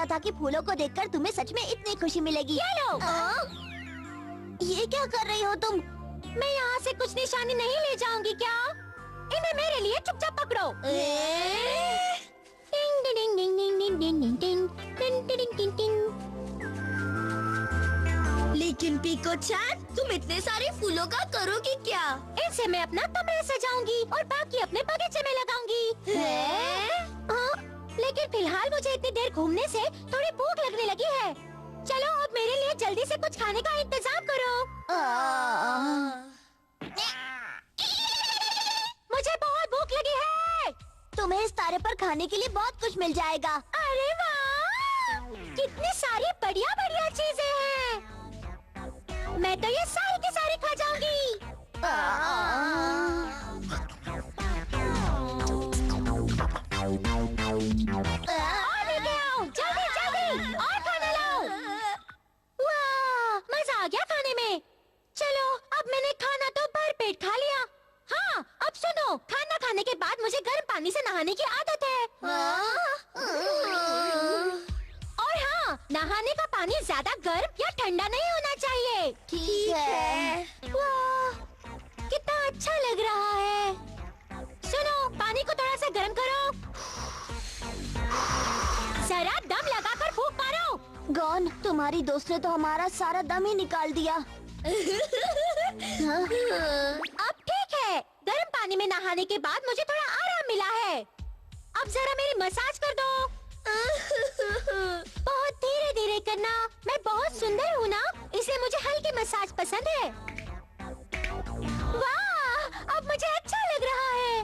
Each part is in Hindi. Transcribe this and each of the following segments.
लगता था कि फूलों को देखकर तुम्हें सच में इतनी खुशी मिलेगी। ये लो। ये क्या कर रही हो तुम? मैं यहाँ से कुछ निशानी नहीं ले जाऊंगी क्या? इन्हें मेरे लिए चुपचाप पकड़ो। टिंग टिंग टिंग टिंग टिंग टिंग टिंग टिंग टिंग टिंग टिंग। लेकिन पीको-chan, तुम इतने सारे फूलों का करोगी क्या? इनसे मैं अपना कमरा सजाऊंगी और बाकी अपने बगीचे में लगाऊंगी। लेकिन फिलहाल मुझे इतनी देर घूमने से थोड़ी भूख लगने लगी है। चलो अब मेरे लिए जल्दी से कुछ खाने का इंतजाम करो। मुझे बहुत भूख लगी है। तुम्हें इस तारे पर खाने के लिए बहुत कुछ मिल जाएगा। अरे वाह! कितनी सारी बढ़िया बढ़िया चीजें हैं। मैं तो ये सारी की सारी खा जाऊंगी। और लेके आओ, जल्दी जल्दी और खाना लाओ। वाह, मजा आ गया खाने में। चलो अब मैंने खाना तो भर पेट खा लिया। हाँ, अब सुनो, खाना खाने के बाद मुझे गर्म पानी से नहाने की आदत है। और हाँ, नहाने का पानी ज्यादा गर्म या ठंडा नहीं होना चाहिए। ठीक है। वाह, कितना अच्छा लग रहा है। सुनो, पानी को थोड़ा सा गर्म करो। जरा दम लगाकर फूंक मारो। गॉन, तुम्हारी दोस्त ने तो हमारा सारा दम ही निकाल दिया। अब ठीक है। गर्म पानी में नहाने के बाद मुझे थोड़ा आराम मिला है। अब जरा मेरी मसाज कर दो। बहुत धीरे धीरे करना। मैं बहुत सुंदर हूँ ना, इसलिए मुझे हल्की मसाज पसंद है। वाह, अब मुझे अच्छा लग रहा है।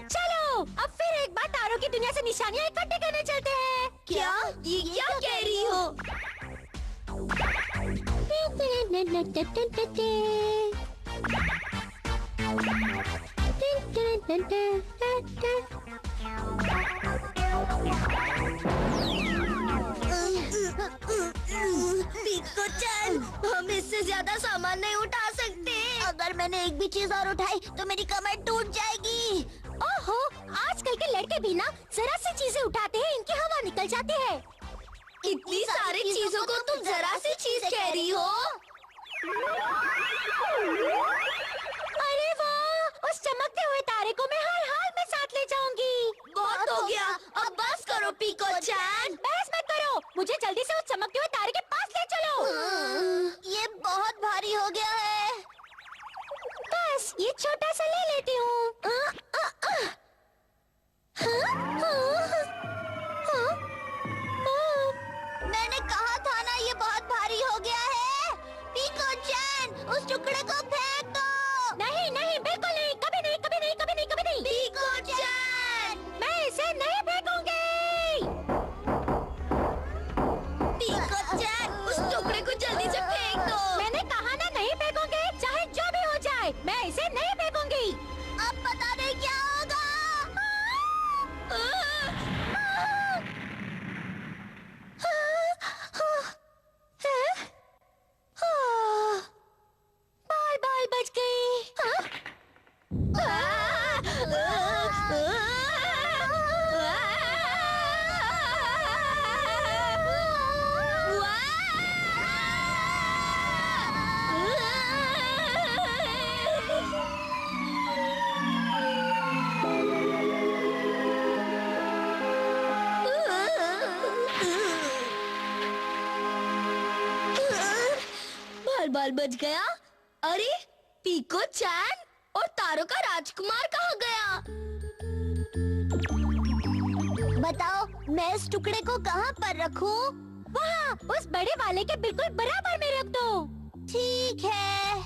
चलो अब फिर एक बार तारों की दुनिया से निशानियाँ इकट्ठे करने चलते हैं। क्या? ये क्या कह रही हो? पीको-chan, हम इससे ज्यादा सामान नहीं उठा सकते। अगर मैंने एक भी चीज और उठाई तो मेरी कमर टूट जाएगी। ओहो, आजकल के लड़के भी ना जरा सी चीजें उठाते हैं, इनकी हवा निकल जाती है। इतनी सारी चीजों को तुम जरा सी चीज कह रही हो? अरे वाह, उस चमकते हुए तारे को मैं हर हाल में साथ ले जाऊंगी। बहुत हो गया, अब बस करो पीको-chan। बहस मत करो, मुझे जल्दी से उस चमकते हुए तारे के पास ले चलो। ये बहुत भारी हो गया है। बस ये छोटा सा ले लेती हूँ। मैंने कहा था ना, ये बहुत भारी हो गया है। पीको-chan, उस टुकड़े को फेंक दो। नहीं नहीं, बिल्कुल नहीं, कभी नहीं कभी नहीं कभी नहीं कभी नहीं। पीको-chan, मैं इसे नहीं फेंकूंगी। पीको-chan, उस टुकड़े को जल्दी से फेंक दो। मैंने कहा ना, नहीं फेंकूंगी, चाहे जो भी हो जाए, मैं इसे नहीं फेंकूंगी। अब पता नहीं क्या होगा। बाल बाल बच गई। बाल बाल बच गया। अरे पीको-chan और तारों का राजकुमार कहाँ गया? बताओ, मैं इस टुकड़े को कहाँ पर रखूं? वहाँ उस बड़े वाले के बिल्कुल बराबर में रख दो। ठीक है।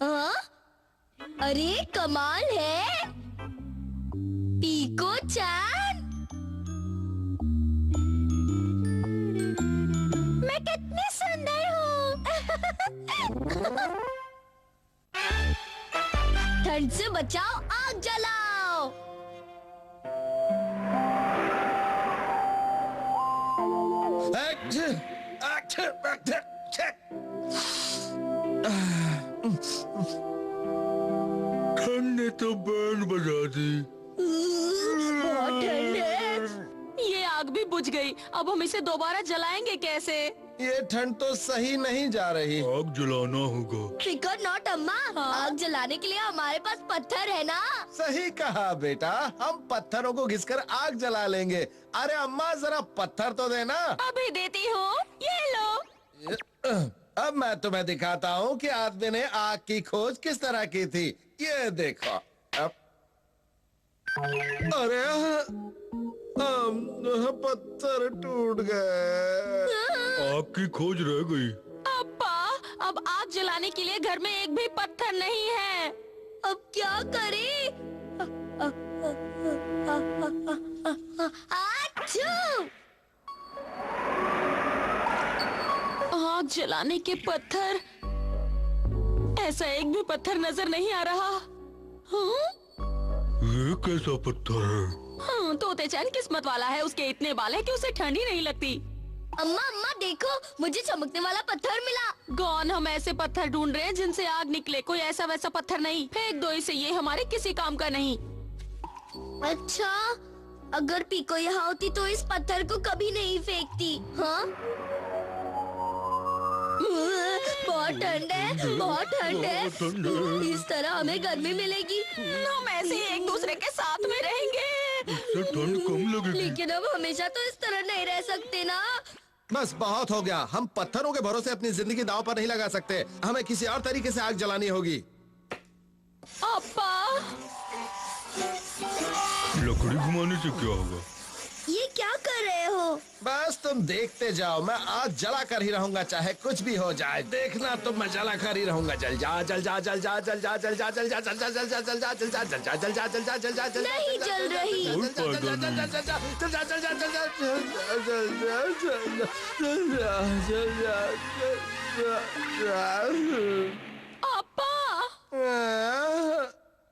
हाँ? अरे कमाल है। पीको-chan, मैं कितनी सुंदर हूँ। ठंड से बचाओ, आग जलाओ। ठंड ने तो बैंड बजा दी। बहुत ठंड है। बुझ गई। अब हम इसे दोबारा जलाएंगे कैसे? ये ठंड तो सही नहीं जा रही। आग जलाना होगा। फिकर नॉट अम्मा, आग जलाने के लिए हमारे पास पत्थर है ना। सही कहा बेटा, हम पत्थरों को घिसकर आग जला लेंगे। अरे अम्मा जरा पत्थर तो देना। अभी देती हूँ, ये लो। अब मैं तुम्हें दिखाता हूँ कि आदमी ने आग की खोज किस तरह की थी। ये देखो। अब अरे पत्थर टूट गए। आग की खोज रह गई। अब्बा, अब आग जलाने के लिए घर में एक भी पत्थर नहीं है। अब क्या करें? आच्छू! आग जलाने के पत्थर, ऐसा एक भी पत्थर नजर नहीं आ रहा। हाँ? ये कैसा पत्थर है? हाँ, तोते चैन किस्मत वाला है, उसके इतने बाल है कि उसे ठंड ही नहीं लगती। अम्मा अम्मा देखो, मुझे चमकने वाला पत्थर मिला। गॉन, हम ऐसे पत्थर ढूंढ रहे हैं जिनसे आग निकले, कोई ऐसा वैसा पत्थर नहीं। फेंक दो इसे, ये हमारे किसी काम का नहीं। अच्छा, अगर पीको यहाँ होती तो इस पत्थर को कभी नहीं फेंकती। हाँ? बहुत ठंड है, बहुत ठंड है। इस तरह हमें गर्मी मिलेगी। हम ऐसे ही एक दूसरे के साथ में रहेंगे। इससे ठंड कम लगेगी। लेकिन अब हमेशा तो इस तरह नहीं रह सकते ना। बस बहुत हो गया। हम पत्थरों के भरोसे अपनी जिंदगी दांव पर नहीं लगा सकते। हमें किसी और तरीके से आग जलानी होगी। अब्बा, लकड़ी घुमाने से क्या होगा? ये क्या कर रहे हो? बस तुम देखते जाओ, मैं आग जला कर ही रहूंगा, चाहे कुछ भी हो जाए। देखना तुम, मैं जला कर ही रहूंगा। जल जा जल जा जल जा जल जा जल जा जल जा जल जा जल जा जल जा जल जा जल जा जल जा जल जा जल जा जल नहीं जल रही। अब्बा,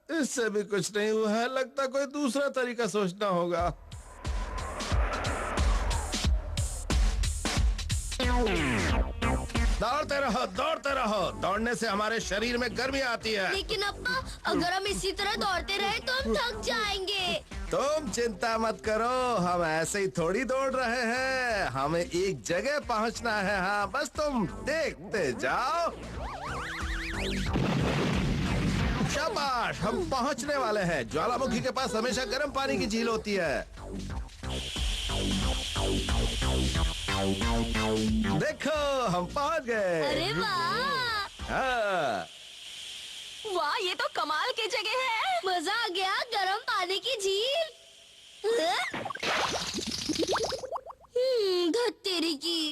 इससे भी कुछ नहीं हुआ है। लगता कोई दूसरा तरीका सोचना होगा। दौड़ते रहो, दौड़ते रहो। दौड़ने से हमारे शरीर में गर्मी आती है। लेकिन अब्बा, अगर हम इसी तरह दौड़ते रहे तो हम थक जाएंगे। तुम चिंता मत करो, हम ऐसे ही थोड़ी दौड़ रहे हैं। हमें एक जगह पहुंचना है। हाँ, बस तुम देखते जाओ। शाबाश, हम पहुंचने वाले हैं। ज्वालामुखी के पास हमेशा गर्म पानी की झील होती है। देखो, हम पहुंच गए। अरे वाह! हाँ। वाह, ये तो कमाल की जगह है। मजा आ गया, गर्म पानी की झील। धत तेरी की।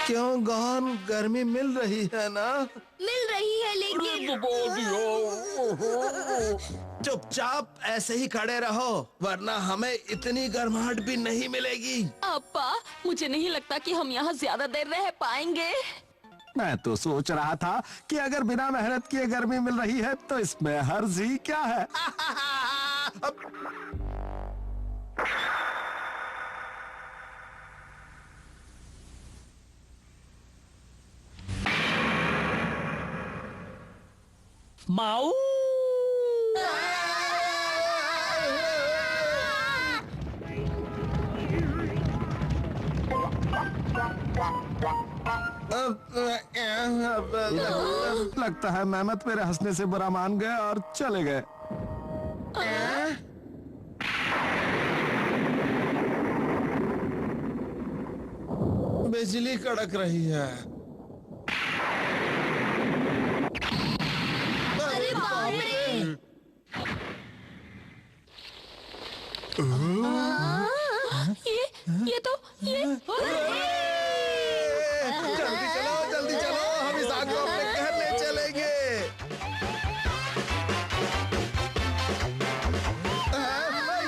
क्यों गॉन, गर्मी मिल रही है ना? मिल रही है लेकिन चुपचाप ऐसे ही खड़े रहो, वरना हमें इतनी गर्माहट भी नहीं मिलेगी। अब्बा, मुझे नहीं लगता कि हम यहाँ ज्यादा देर रह पाएंगे। मैं तो सोच रहा था कि अगर बिना मेहनत किए गर्मी मिल रही है तो इसमें हर्ज ही क्या है। माऊ, लगता है मेहमत मेरे हंसने से बुरा मान गए और चले गए। बिजली कड़क रही है। अरे बाप रे! ये तो जल्दी चलो, जल्दी चलो, हम इस आग को अपने घर ले चलेंगे।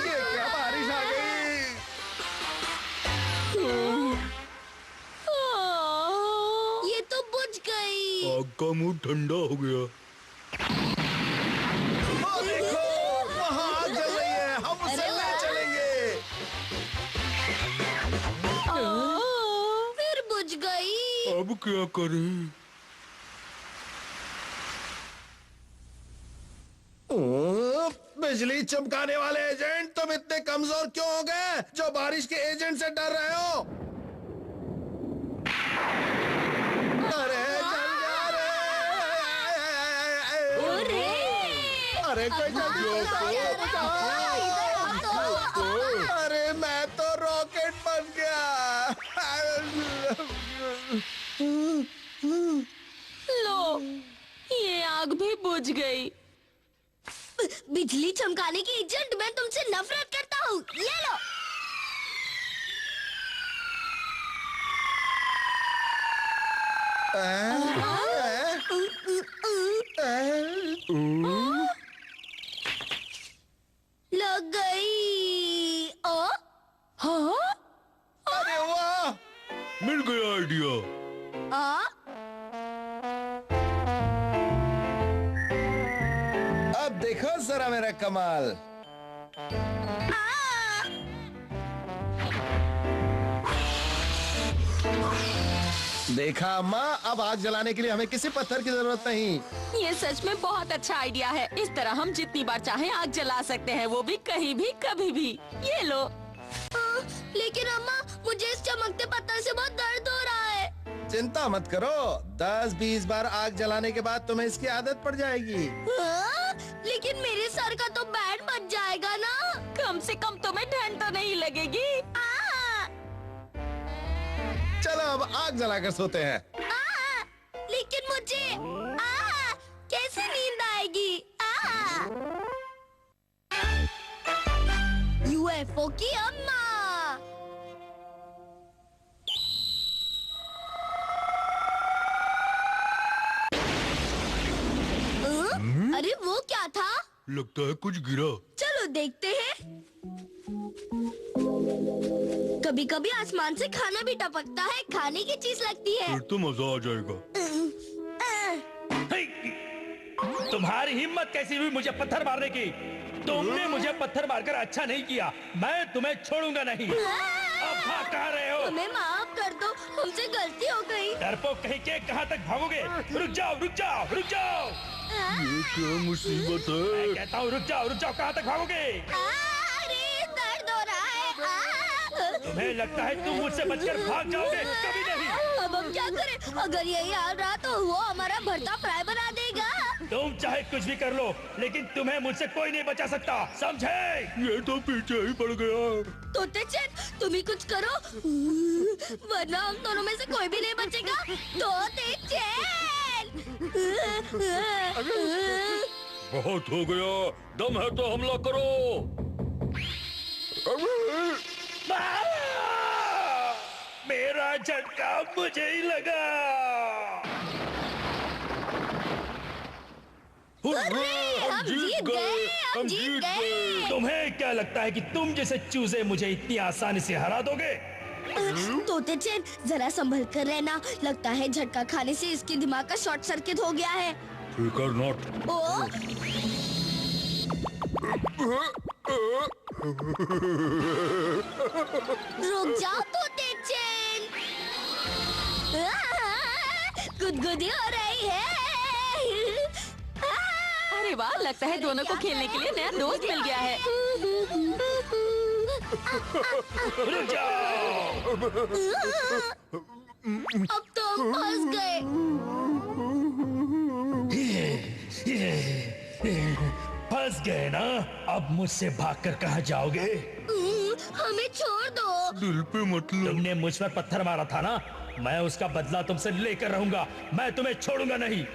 ये क्या बारिश आ गई। ये तो बुझ गई। आग का मुंह ठंडा हो गया। वो देखो, वहाँ आग जल रही है, हम उसे ले चलेंगे। फिर बुझ गई। अब क्या करें? बिजली चमकाने वाले एजेंट, तुम इतने कमजोर क्यों हो गए जो बारिश के एजेंट से डर रहे हो? अरे जल जा रे! अरे कोई जल्दी अरे मैं तो रॉकेट बन गया। लो, ये आग भी बुझ गई। बिजली चमकाने की एजेंट, मैं तुमसे नफरत करता हूँ। ये लो। लग गई। ओ हाँ? अरे वाह! मिल गया आइडिया। अब देखो जरा मेरा कमाल। देखा अम्मा, अब आग जलाने के लिए हमें किसी पत्थर की जरूरत नहीं। ये सच में बहुत अच्छा आइडिया है। इस तरह हम जितनी बार चाहें आग जला सकते हैं, वो भी कहीं भी कभी भी। ये लो। लेकिन अम्मा, मुझे इस चमकते पत्थर से बहुत दर्द हो रहा है। चिंता मत करो, 10-20 बार आग जलाने के बाद तुम्हें इसकी आदत पड़ जाएगी। लेकिन मेरे सर का तो बैंड बच जाएगा ना। कम से कम तुम्हें ठंड तो नहीं लगेगी। चलो अब आग जलाकर सोते हैं। लेकिन मुझे कैसे नींद आएगी? यूएफओ की अम्मा। अरे वो क्या था? लगता है कुछ गिरा। चलो देखते हैं। कभी कभी आसमान से खाना भी टपकता है, खाने की चीज लगती है। फिर तो मजा आ जाएगा। तुम्हारी हिम्मत कैसी हुई मुझे पत्थर मारने की? तुमने मुझे पत्थर मारकर अच्छा नहीं किया। मैं तुम्हें छोड़ूंगा नहीं। अब भाग कहाँ रहे हो? हमें माफ कर दो, हमसे गलती हो गई। डरपोक कहीं के, कहाँ तक भागोगे? रुक जाओ, रुक जाओ, रुक जाओ। ये क्या मुसीबत है? मैं कहता हूँ रुक जाओ, रुक जाओ। कहाँ तक भागोगे? अरे दर्द हो रहा है। तुम्हें लगता है तुम मुझसे बचकर भाग जाओगे? कभी नहीं। अब हम क्या करें? अगर यही हाल रहा तो वो हमारा भरता फ्राई बना देगा। तुम चाहे कुछ भी कर लो, लेकिन तुम्हें मुझसे कोई नहीं बचा सकता, समझे? ये तो पीछे ही पड़ गया। तोतेचन, तुम ही कुछ करो, वरना हम दोनों में से कोई भी नहीं बचेगा। तोतेचन! बहुत हो गया, दम है तो हमला करो। मेरा झटका मुझे ही लगा। हम जीत गए, हम जीत गए। तुम्हें क्या लगता है कि तुम जैसे चूजे मुझे इतनी आसानी से हरा दोगे? तोतेचन, जरा संभल कर रहना। लगता है झटका खाने से इसके दिमाग का शॉर्ट सर्किट हो गया है। फिकर नॉट। ओ रुक जाओ तोतेचन, गुदगुदी हो रही है। अरे वाह, लगता है दोनों को खेलने के लिए नया दोस्त मिल गया है। रुक जाओ। अब तो हम फंस गए। फंस गए ना? अब मुझसे भागकर कहाँ जाओगे? हमें छोड़ दो। दिल पे मतलब। तुमने मुझ पर पत्थर मारा था ना, मैं उसका बदला तुमसे लेकर रहूंगा। मैं तुम्हें छोड़ूंगा नहीं।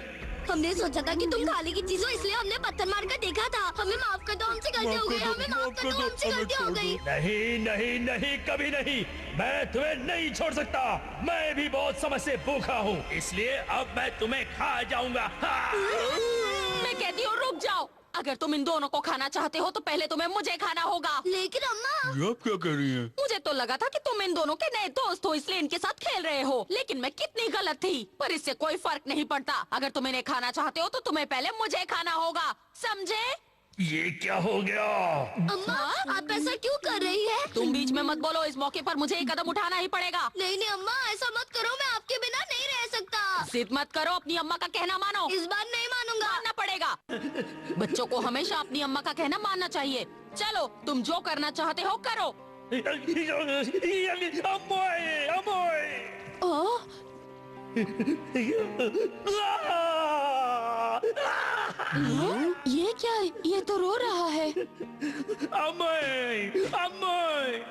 हमने सोचा था कि तुम खाने की चीज हो, इसलिए हमने पत्थर मारकर देखा था। हमें माफ कर दो, हमसे गलती हो गई। हमें माफ कर दो, हमसे गलती हो गई। नहीं नहीं नहीं, कभी नहीं। मैं तुम्हें नहीं छोड़ सकता। मैं भी बहुत समय से भूखा हूँ, इसलिए अब मैं तुम्हें खा जाऊंगा। मैं कहती हूँ रुक जाओ। अगर तुम इन दोनों को खाना चाहते हो तो पहले तुम्हें मुझे खाना होगा। लेकिन अम्मा, ये आप क्या कह रही हैं? मुझे तो लगा था कि तुम इन दोनों के नए दोस्त हो, इसलिए इनके साथ खेल रहे हो। लेकिन मैं कितनी गलत थी। पर इससे कोई फर्क नहीं पड़ता। अगर तुम इन्हें खाना चाहते हो तो तुम्हें पहले मुझे खाना होगा, समझे? ये क्या हो गया? अम्मा, आप ऐसा क्यों कर रही है? तुम बीच में मत बोलो। इस मौके पर मुझे एक कदम उठाना ही पड़ेगा। नहीं नहीं अम्मा, ऐसा मत करो। मैं आपके बिना नहीं रह सकता। जिद मत करो, अपनी अम्मा का कहना मानो। इस बार नहीं मानूंगा। मानना पड़ेगा। बच्चों को हमेशा अपनी अम्मा का कहना मानना चाहिए। चलो तुम जो करना चाहते हो करो। अम्मोय, अम्मोय। ये क्या? ये तो रो रहा है। अम्मोय, अम्मोय।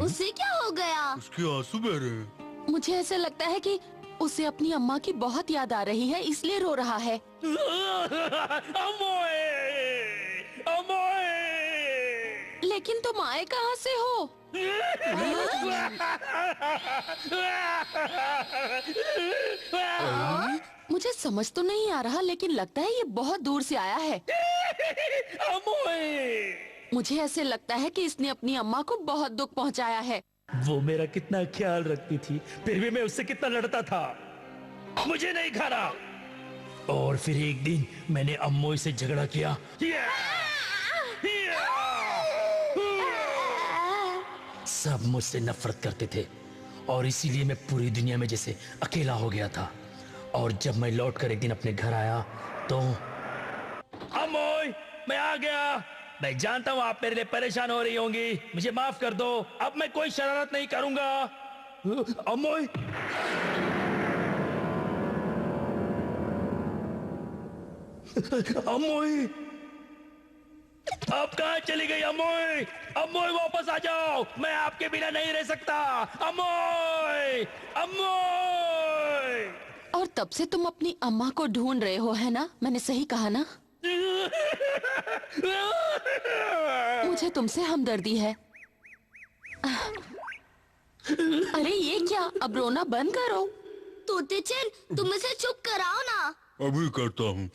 उसे क्या हो गया? उसके आंसू बह रहे हैं। मुझे ऐसे लगता है कि उसे अपनी अम्मा की बहुत याद आ रही है, इसलिए रो रहा है। अम्मोय, अम्मोय। लेकिन तुम आए कहाँ से हो? मुझे समझ तो नहीं आ रहा, लेकिन लगता है ये बहुत दूर से आया है। अम्मोय। मुझे ऐसे लगता है कि इसने अपनी अम्मा को बहुत दुख पहुंचाया है। वो मेरा कितना ख्याल रखती थी, फिर भी मैं उससे कितना लड़ता था। मुझे नहीं खाना। और फिर एक दिन मैंने अम्मोय से झगड़ा किया। सब मुझसे नफरत करते थे और इसीलिए मैं पूरी दुनिया में जैसे अकेला हो गया था। और जब मैं लौटकर एक दिन अपने घर आया तो अम्मोय, मैं आ गया। मैं जानता हूँ आप मेरे लिए परेशान हो रही होंगी, मुझे माफ कर दो। अब मैं कोई शरारत नहीं करूंगा। अम्मोय, अम्मोय, आप कहाँ चली गई अम्मोय? अम्मोय वापस आ जाओ, मैं आपके बिना नहीं रह सकता। अम्मोय, अम्मोय। और तब से तुम अपनी अम्मा को ढूंढ रहे हो, है ना? मैंने सही कहा ना? मुझे तुमसे हमदर्दी है। अरे ये क्या? अब रोना बंद करो। तोते-चैन, तुम इसे चुप कराओ ना। अभी करता हूँ।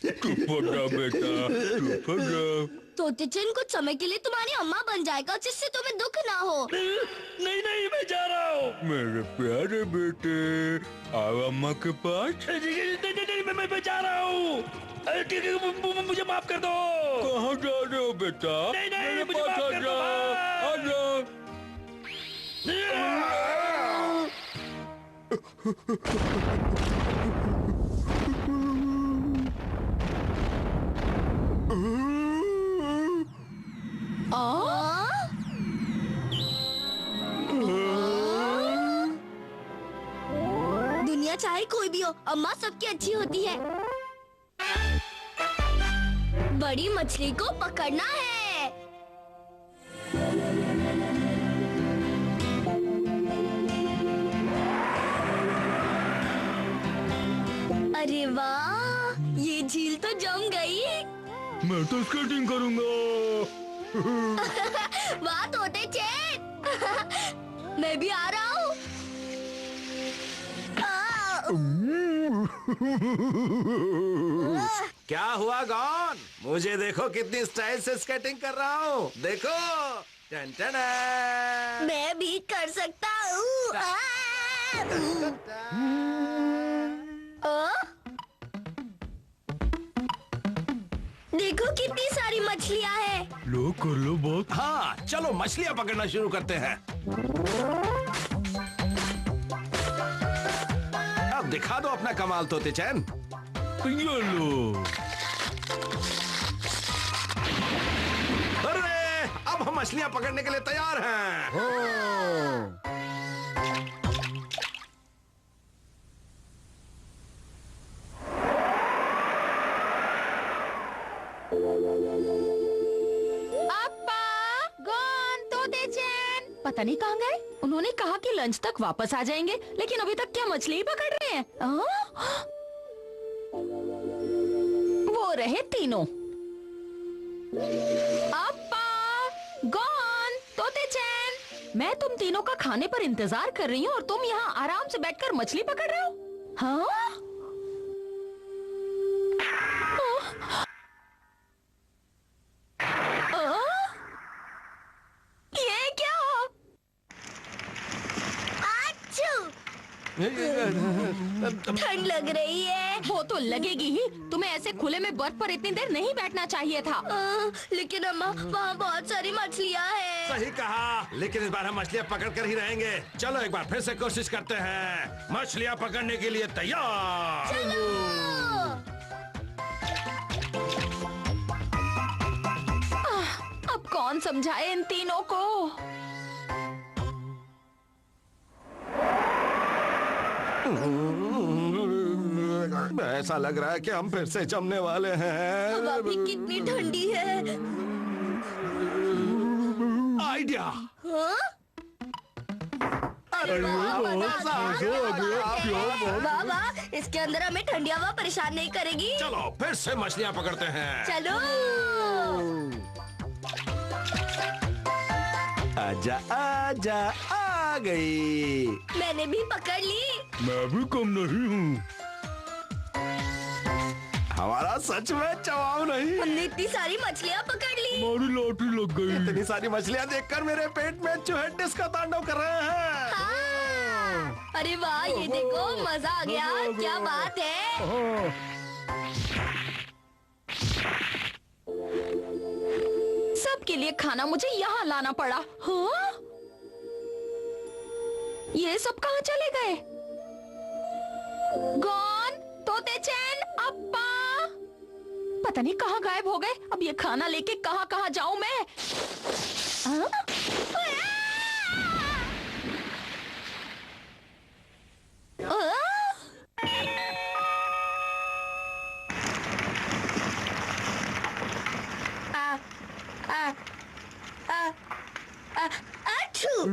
चुप हो जा बेटा, चुप हो जा। तोते-चैन कुछ समय के लिए तुम्हारी अम्मा बन जाएगा, जिससे तुम्हें दुख ना हो। नहीं नहीं, मैं जा रहा हूँ। मेरे प्यारे बेटे, आओ अम्मा के पास। नहीं, मैं जा रहा हूँ। ठीक है, मुझे माफ कर दो। कहाँ जा रहे हो बेटा? नहीं, नहीं, मेरे मुझे पास माफ आ कर दो, जाओ, आ जाओ। दुनिया चाहे कोई भी हो, अम्मा सबकी अच्छी होती है। बड़ी मछली को पकड़ना है। अरे वाह, ये झील तो जम गई। मैं तो स्केटिंग करूंगा। वाह तोते-चैन, मैं भी आ रहा हूँ। क्या हुआ गॉन? मुझे देखो कितनी स्टाइल से स्केटिंग कर रहा हूँ। देखो, टन टन। मैं भी कर सकता हूँ। देखो कितनी सारी मछलियाँ हैं। लो कर लो बात। हाँ, चलो मछलियाँ पकड़ना शुरू करते हैं। अब दिखा दो अपना कमाल तोते-चैन। ये लो। अरे, अब हम मछलियाँ पकड़ने के लिए तैयार हैं। पता नहीं कहाँ गए। उन्होंने कहा कि लंच तक वापस आ जाएंगे, लेकिन अभी तक क्या मछली ही पकड़ रहे हैं। वो रहे तीनों। अप्पा, गॉन, तोते-चैन, मैं तुम तीनों का खाने पर इंतजार कर रही हूँ और तुम यहाँ आराम से बैठकर मछली पकड़ रहे हो। हाँ? ठंड लग रही है। वो तो लगेगी ही। तुम्हें ऐसे खुले में बर्फ पर इतनी देर नहीं बैठना चाहिए था। लेकिन अम्मा, वहाँ बहुत सारी मछलियाँ हैं। सही कहा, लेकिन इस बार हम मछलियाँ पकड़ कर ही रहेंगे। चलो एक बार फिर से कोशिश करते हैं। मछलियाँ पकड़ने के लिए तैयार। चलो। कौन समझाए इन तीनों को? ऐसा लग रहा है कि हम फिर से जमने वाले हैं। हवा भी कितनी ठंडी है। आइडिया। हाँ? अरे वाह, मजा आ गया। वाह वाह, इसके अंदर हमें ठंडी हवा परेशान नहीं करेगी। चलो फिर से मछलियाँ पकड़ते हैं। चलो। आजा आजा, आ गई। मैंने भी पकड़ ली। मैं भी कम नहीं हूँ। हमारा सच में जवाब नहीं। हमने इतनी सारी मछलियाँ पकड़ ली। हमारी लॉटरी लग गई। इतनी सारी मछलियाँ देखकर मेरे पेट में चूहे डिस्को तांडव कर रहे हैं। हाँ। अरे वाह, ये देखो, मजा आ गया। क्या बात है। सबके लिए खाना मुझे यहाँ लाना पड़ा। हाँ? ये सब कहाँ चले गए? गॉन, तोते चैन, अप्पा, पता नहीं कहाँ गायब हो गए। अब ये खाना लेके कहाँ कहाँ जाऊं मैं? हाँ?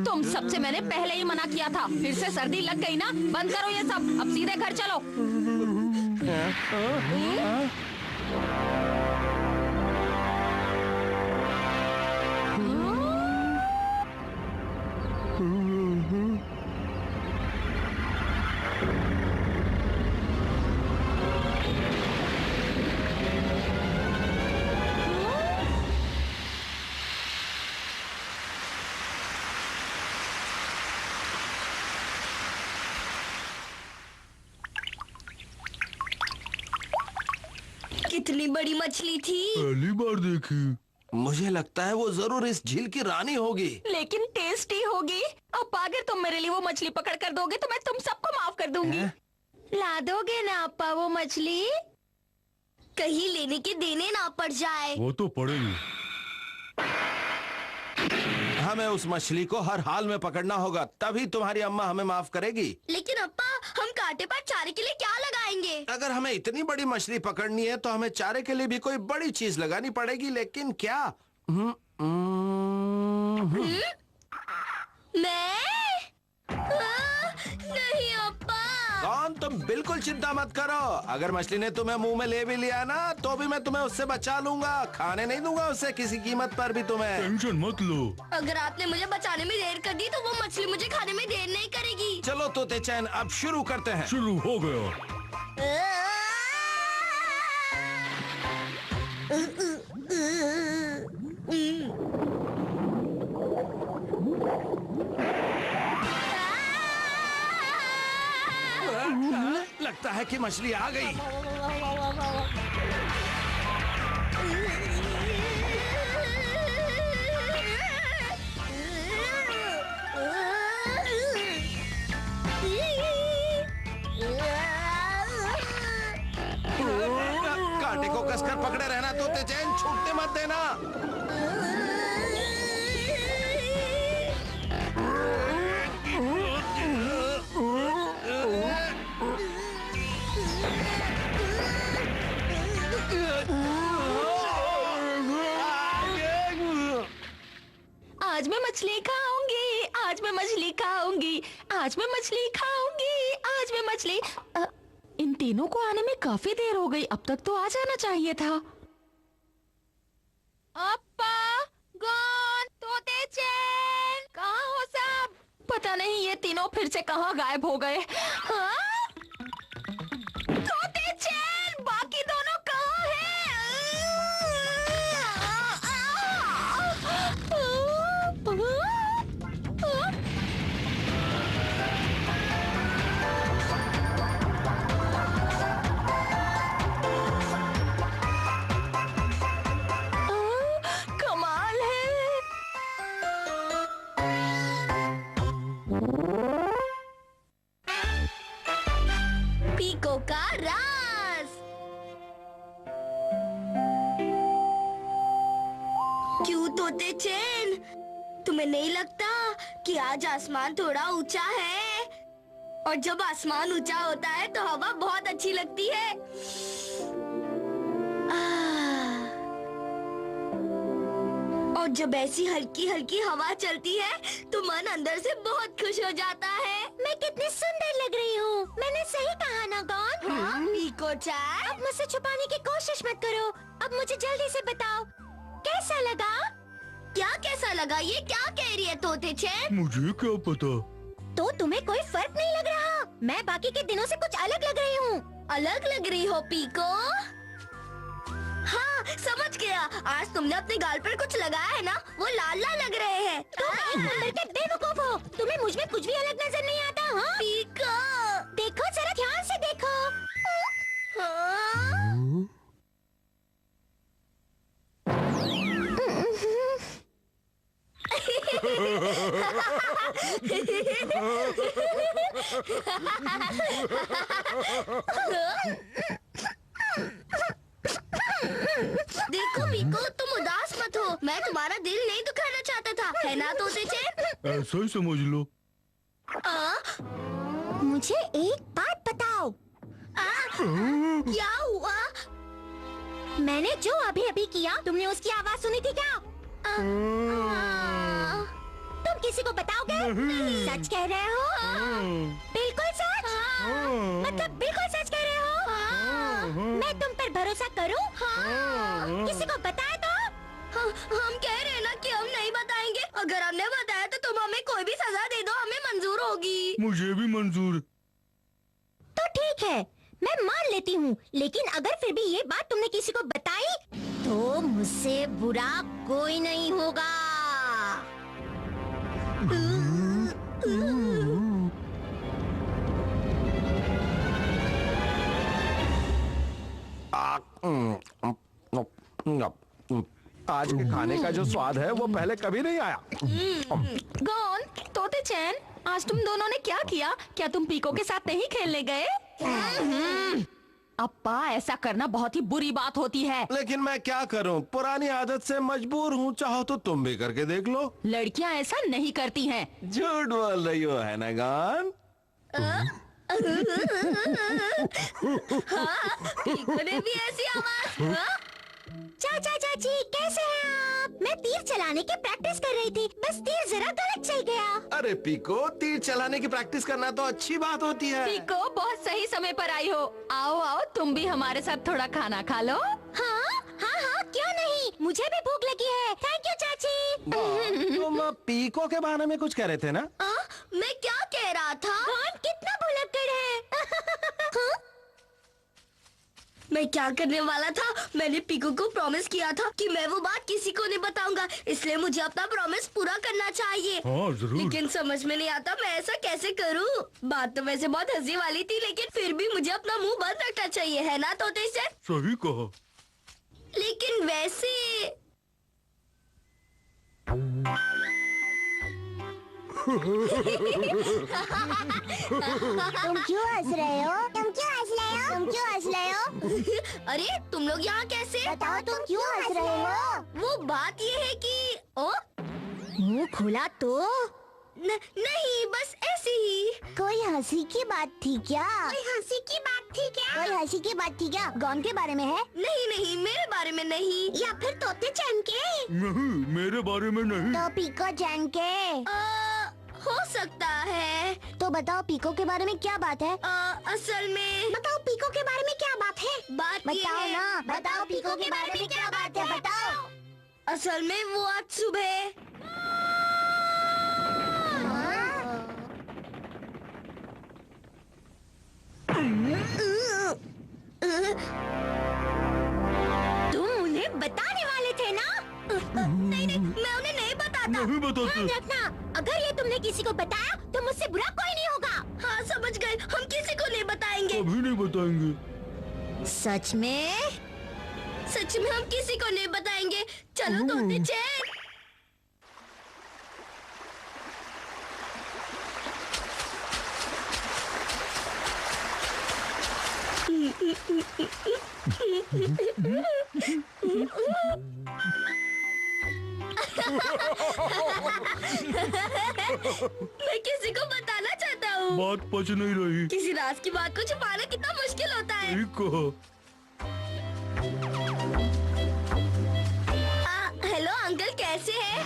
तुम सबसे मैंने पहले ही मना किया था। फिर से सर्दी लग गई ना। बंद करो ये सब, अब सीधे घर चलो। कितनी बड़ी मछली थी। पहली बार देखी। मुझे लगता है वो जरूर इस झील की रानी होगी। लेकिन टेस्टी होगी। अब अगर तुम मेरे लिए वो मछली पकड़ कर दोगे तो मैं तुम सबको माफ कर दूंगी। ला दोगे ना अप्पा वो मछली? कहीं लेने के देने ना पड़ जाए। वो तो पड़ेगी। हमें उस मछली को हर हाल में पकड़ना होगा, तभी तुम्हारी अम्मा हमें माफ करेगी। लेकिन अप्पा, हम कांटे पर चारे के लिए क्या लगाएंगे? अगर हमें इतनी बड़ी मछली पकड़नी है तो हमें चारे के लिए भी कोई बड़ी चीज लगानी पड़ेगी। लेकिन क्या? मैं? नहीं अप्पा। कौन? तुम बिल्कुल चिंता मत करो। अगर मछली ने तुम्हें मुंह में ले भी लिया ना तो भी मैं तुम्हें उससे बचा लूंगा। खाने नहीं दूंगा उससे किसी कीमत पर भी तुम्हें। टेंशन मत लो। अगर आपने मुझे बचाने में देर कर दी तो वो मछली मुझे खाने में देर नहीं करेगी। चलो तोते चैन, अब शुरू करते हैं। शुरू हो गया। लगता है कि मछली आ गई। कांटे को कसकर पकड़े रहना तोते चैन, छूटने मत देना। आज मैं मछली खाऊंगी, आज मैं मछली खाऊंगी, आज मैं मछली खाऊंगी, आज मैं मछली। इन तीनों को आने में काफी देर हो गई। अब तक तो आ जाना चाहिए था। अप्पा, गॉन, तोते चैन, कहाँ हो सब? पता नहीं ये तीनों फिर से कहाँ गायब हो गए। हाँ? तोते चैन, बाकी दोनों कहाँ हैं? कमाल है। क्यों तोते चैन, तुम्हें नहीं लगता कि आज आसमान थोड़ा ऊंचा है? और जब आसमान ऊंचा होता है तो हवा बहुत अच्छी लगती है। और जब ऐसी हल्की हल्की हवा चलती है तो मन अंदर से बहुत खुश हो जाता है। मैं कितनी सुंदर लग रही हूँ। मैंने सही कहा ना गॉन? हाँ, पीको चाय। अब मुझसे छुपाने की कोशिश मत करो। अब मुझे जल्दी से बताओ, कैसा लगा? क्या कैसा लगा? ये क्या कह रही है तोते चैन? मुझे क्या पता। तो तुम्हें कोई फर्क नहीं लग रहा? मैं बाकी के दिनों से कुछ अलग लग रही हूँ। अलग लग रही हो पीको? हाँ, समझ गया। आज तुमने अपने गाल पर कुछ लगाया है ना, वो लाल लाल लग रहे हैं। तुम एक नंबर के बेवकूफ हो। तुम्हें मुझ में कुछ भी अलग नजर नहीं आता। हाँ? पीको, देखो जरा ध्यान से देखो। हाँ? देखो पीको, तुम उदास मत हो। मैं तुम्हारा दिल नहीं दुखाना चाहता था, है ना तोते चैन? ऐसा ही समझ लो। मुझे एक बात बताओ। क्या हुआ? मैंने जो अभी अभी किया, तुमने उसकी आवाज सुनी थी क्या? तुम किसी को बताओगे? सच कह रहे हो? बिल्कुल सच? मतलब बिल्कुल सच कह रहे हो? मैं तुम पर भरोसा करूं? किसी को बताए तो? हम कह रहे हैं ना कि हम नहीं बताएंगे। अगर हमने बताया तो तुम हमें कोई भी सजा दे दो, हमें मंजूर होगी। मुझे भी मंजूर। तो ठीक है, मैं मान लेती हूँ। लेकिन अगर फिर भी ये बात तुमने किसी को बताई तो मुझसे बुरा कोई नहीं होगा। आज के खाने का जो स्वाद है वो पहले कभी नहीं आया। गॉन, तोते चैन, आज तुम दोनों ने क्या किया? क्या तुम पीको के साथ नहीं खेलने गए? अप्पा, ऐसा करना बहुत ही बुरी बात होती है। लेकिन मैं क्या करूं, पुरानी आदत से मजबूर हूं। चाहो तो तुम भी करके देख लो। लड़कियां ऐसा नहीं करती हैं। झूठ बोल रही हो, है ना गान? पीको ने भी ऐसी आवाज। चाचा चाची, कैसे हैं आप? मैं तीर चलाने की प्रैक्टिस कर रही थी, बस तीर जरा गलत चल गया। अरे पीको, तीर चलाने की प्रैक्टिस करना तो अच्छी बात होती है। पीको, बहुत सही समय पर आई हो। आओ आओ, तुम भी हमारे साथ थोड़ा खाना खा लो। हाँ हाँ हाँ, क्यों नहीं, मुझे भी भूख लगी है। थैंक यू चाची। तुम पीको के बारे में कुछ कह रहे थे ना? मैं क्या कह रहा था? कौन कितना भुलक्कड़ है। मैं क्या करने वाला था? मैंने पीको को प्रॉमिस किया था कि मैं वो बात किसी को नहीं बताऊंगा, इसलिए मुझे अपना प्रॉमिस पूरा करना चाहिए। हाँ जरूर। लेकिन समझ में नहीं आता मैं ऐसा कैसे करूं। बात तो वैसे बहुत हंसी वाली थी, लेकिन फिर भी मुझे अपना मुंह बंद रखना चाहिए, है ना तोते चैन? सही कहा। लेकिन वैसे तुम क्यों हंस रहे हो? तुम क्यों हंस रहे हो? तुम क्यों हंस रहे हो? अरे तुम लोग यहाँ कैसे? बताओ तुम क्यों हंस रहे हो? वो बात ये है कि ओ मुंह खुला तो नहीं, बस ऐसे ही। कोई हंसी की बात थी क्या? कोई हंसी की बात थी क्या? कोई हंसी की बात थी क्या? गॉन के बारे में है? नहीं नहीं, मेरे बारे में नहीं। या फिर तोते चैन के? नहीं, मेरे बारे में नहीं। तो पीको चैन के? हो सकता है। तो बताओ पीको के बारे में क्या बात है? असल में बताओ पीको के बारे में क्या बात है? बात ये बताओ है। ना, बताओ पीको के बारे में क्या बात है, बताओ। असल में वो आज सुबह तुम उन्हें बताने वाले थे ना? नहीं नहीं, मैं उन्हें नहीं बताता। नहीं बताते। ध्यान रखना, अगर ये तुमने किसी को बताया तो मुझसे बुरा कोई नहीं होगा। हाँ समझ गए, हम किसी को नहीं बताएंगे। कभी नहीं बताएंगे। सच में? सच में हम किसी को नहीं बताएंगे। चलो तोते चैन। मैं किसी को बताना चाहता हूँ। बात पच नहीं रही। किसी राज की बात को छुपाना कितना मुश्किल होता है। ठीक कहो। हेलो अंकल, कैसे हैं?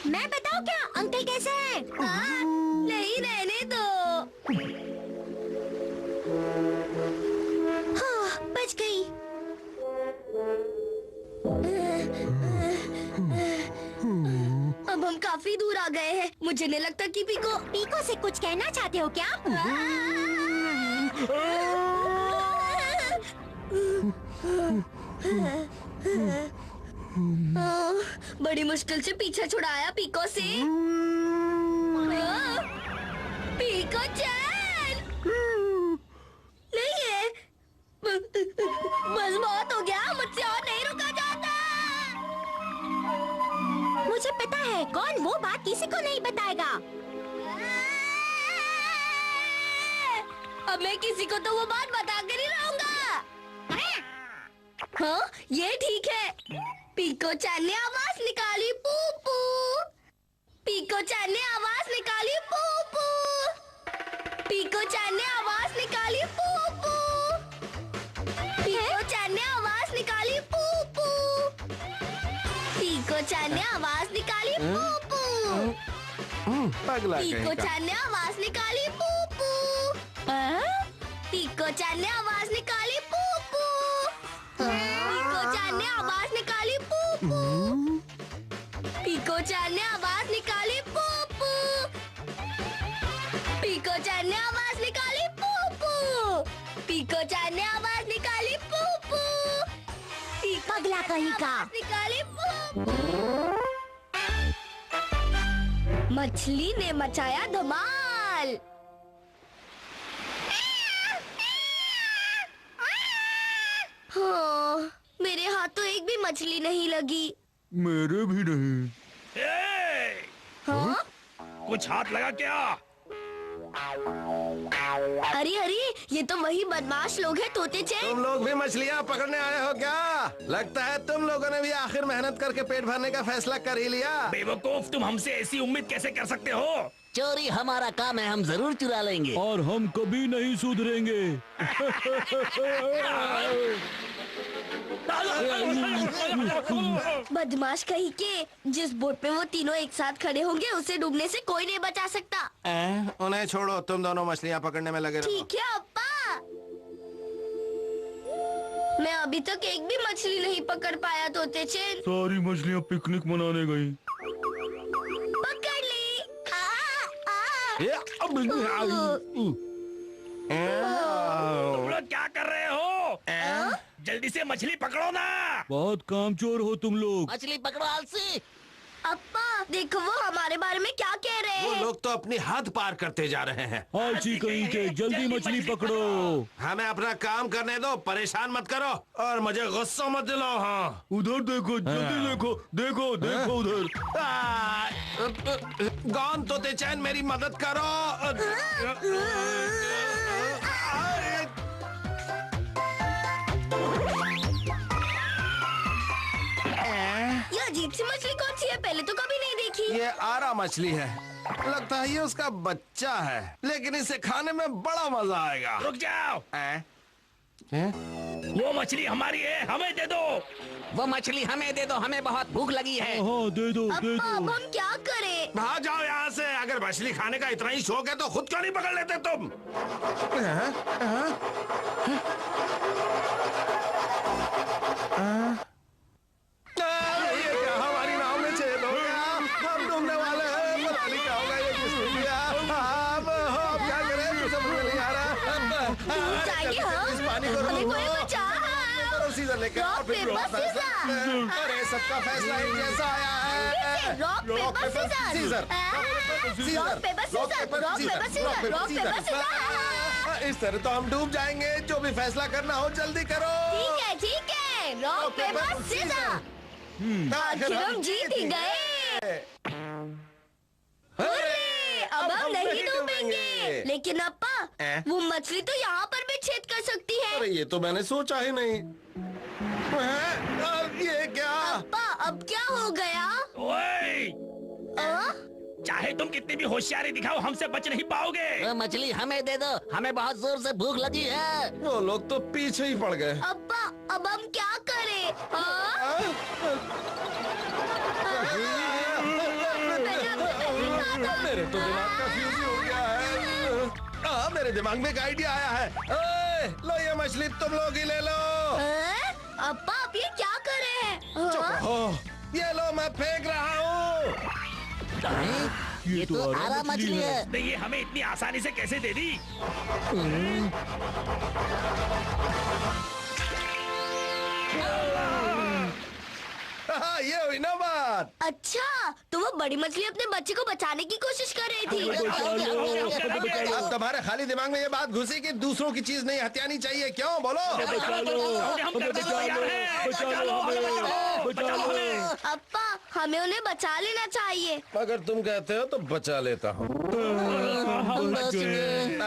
मैं बताऊं क्या अंकल कैसे हैं? नहीं, रहने दो। हाँ, बच गई। अब हम काफी दूर आ गए हैं। मुझे नहीं लगता कि पीको से कुछ कहना चाहते हो क्या? बड़ी मुश्किल से पीछा छुड़ाया पीको से। पीको चैन नहीं है। बस बहुत हो गया, मुझसे और नहीं रुका जाता। मुझे पता है कौन वो बात किसी को नहीं बताएगा। अब मैं किसी को तो वो बात बता कर ही रहूंगा। हाँ, ये ठीक है। पीको चैन ने आवाज निकाली, पू पू। पीको चैन ने आवाज निकाली, पू पू। पीको चैन ने आवाज निकाली, पू पू। पीको चैन ने आवाज निकाली, पू पू। पीको चैन ने आवाज निकाली, पू पू। पगला पीको कहीं का। चैन ने आवाज निकाली, पू पू। पीको चैन ने आवाज निकाली, पू पू। पीको चैन ने आवाज निकाली, पू पू। पीको चैन ने आवाज निकाली, पू पू। पीको चैन ने आवाज निकाली, पू पू। पीको चैन ने आवाज निकाली, पू पू। पगला कहीं का। निकाली, पू पू। मछली ने मचाया धमाल। हाँ, मेरे हाथ तो एक भी मछली नहीं लगी। मेरे भी नहीं। हाँ? कुछ हाथ लगा क्या? अरे अरे, ये तो वही बदमाश लोग हैं तोते चैन। तुम लोग भी मछलियाँ पकड़ने आए हो क्या? लगता है तुम लोगों ने भी आखिर मेहनत करके पेट भरने का फैसला कर ही लिया। बेवकूफ, तुम हमसे ऐसी उम्मीद कैसे कर सकते हो? चोरी हमारा काम है, हम जरूर चुरा लेंगे। और हम कभी नहीं सुधरेंगे। बदमाश कहीं के, जिस बोट पे वो तीनों एक साथ खड़े होंगे उसे डूबने से कोई नहीं बचा सकता। उन्हें छोड़ो, तुम दोनों मछलियाँ पकड़ने में लगे रहो। ठीक है अप्पा। मैं अभी तक एक भी मछली नहीं पकड़ पाया तोते चैन। सारी मछलियाँ पिकनिक मनाने गई। पकड़ ली। तुम लोग क्या कर रहे हो? जल्दी से मछली पकड़ो ना। बहुत कामचोर हो तुम लोग। मछली पकड़ो आलसी। अप्पा देखो, वो हमारे बारे में क्या कह रहे वो हैं। लोग तो अपनी हद पार करते जा रहे हैं। आलसी कहीं के, जल्दी मछली पकड़ो। हमें अपना काम करने दो, परेशान मत करो और मुझे गुस्सा मत दिलाओ। हाँ, उधर देखो, जल्दी देखो, देखो देखो उधर। गौन तोते चैन, मेरी मदद करो। ये अजीब सी मछली कौन सी है? पहले तो कभी नहीं देखी। ये आरा मछली है। लगता है ये उसका बच्चा है, लेकिन इसे खाने में बड़ा मजा आएगा। रुक जाओ। वो मछली हमारी है, हमें दे दो। वो मछली हमें दे दो, हमें बहुत भूख लगी है। हाँ, दे दो, दे अप्पा अब दो। हम क्या करें? भाग जाओ यहाँ से। अगर मछली खाने का इतना ही शौक है तो खुद क्यों नहीं पकड़ लेते तुम? ये क्या हमारी नाव में छेद हो गया? हम डूबने वाले हैं। पता नहीं क्या होगा ये किसने किया। अब क्या करें? मुझे समझ में नहीं आ रहा। डूब जाएंगे हम। इस पानी को हमें रोको। कोई बचा। सीजर लेके रॉक आओ, फिर पेपर फैसला करते हैं। अरे सबका फैसला एक जैसा आया है। Rock paper scissor. Rock paper scissor. Rock paper scissor. Rock paper scissor. इस तरह तो हम डूब जाएंगे। जो भी फैसला करना हो जल्दी करो। ठीक है। Rock paper scissor. आखिर हम जीत ही गए। अरे, अब हम नहीं डूबेंगे। लेकिन अप्पा, वो मछली तो यहाँ पर भी छेद कर सकती है। अरे ये तो मैंने सोचा ही नहीं। अब ये क्या? अप्पा अब क्या हो गया? ओए, तुम कितनी भी होशियारी दिखाओ हमसे बच नहीं पाओगे। वो मछली हमें दे दो, हमें बहुत जोर से भूख लगी है। वो लोग तो पीछे ही पड़ गए। अब्बा अब हम क्या करें? हाँ? मेरे तो दिमाग का फ्यूज ही हो गया है। मेरे दिमाग में एक आइडिया आया है। ओए, लो ये मछली तुम लोग ही ले लो। अब्बा आप ये क्या कर रहे हैं? चुप हो। ये लो मैं फेंक रहा हूँ। ये तो आरा मछली है। नहीं, ये हमें इतनी आसानी से कैसे दे दी? ये हुई ना बात। अच्छा तो वो बड़ी मछली अपने बच्चे को बचाने की कोशिश कर रही थी। अब तुम्हारे खाली दिमाग में ये बात घुसी कि दूसरों की चीज नहीं हथियानी चाहिए, क्यों बोलो? अब्बा हमें उन्हें बचा लेना चाहिए। अगर तुम कहते हो तो बचा लेता हूँ।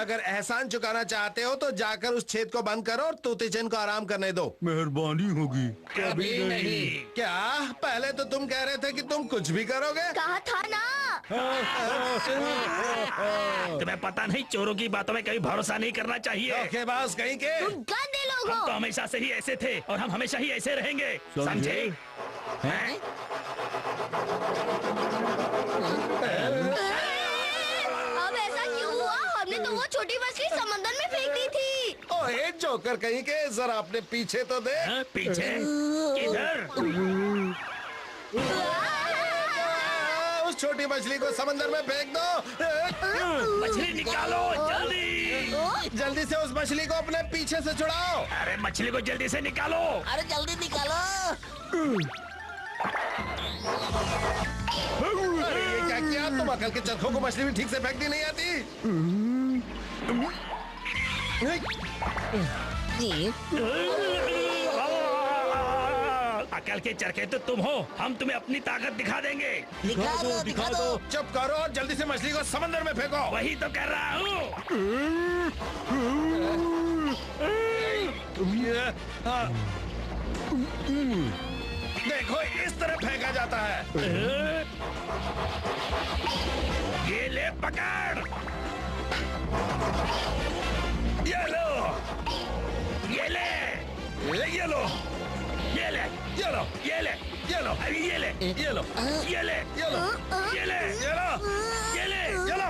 अगर एहसान चुकाना चाहते हो तो जाकर उस छेद को बंद करो और तोतेचन को आराम करने दो। मेहरबानी होगी। कभी नहीं। क्या पहले तो तुम कह रहे थे कि तुम कुछ भी करोगे? कहा था ना। तुम्हें पता नहीं, चोरों की बातों में कभी भरोसा नहीं करना चाहिए। धोखेबाज कहीं के। तुम गंदे लोग हम हो। तो हमेशा से ही ऐसे थे और हम हमेशा ही ऐसे रहेंगे, समझे? हैं? अब ऐसा क्यों हुआ? हमने तो वो छोटी मछली समंदर में फेंक दी थी। ओए जोकर कहीं के, जरा अपने पीछे तो दे। हैं? पीछे किधर? उस छोटी मछली को समंदर में फेंक दो। मछली निकालो जल्दी। जल्दी से उस मछली को अपने पीछे से छुड़ाओ। अरे मछली को जल्दी से निकालो। अरे जल्दी निकालो। अरे ये क्या किया तुम? अकल के चरखों को मछली भी ठीक से फेंकनी नहीं आती। अकल के चरखे तो तुम हो, हम तुम्हें अपनी ताकत दिखा देंगे। दिखा दो। चुप करो और जल्दी से मछली को समंदर में फेंको। वही तो कर रहा हूँ। देखो इस तरह फेंका जाता है। ये ले पकड़। ये लो। ये ले। ये लो, ये ले। ये लो, ये ले। ये लो, अभी ये ले। ये लो, ये ले। ये लो, ये ले। ये लो, ये ले। ये लो।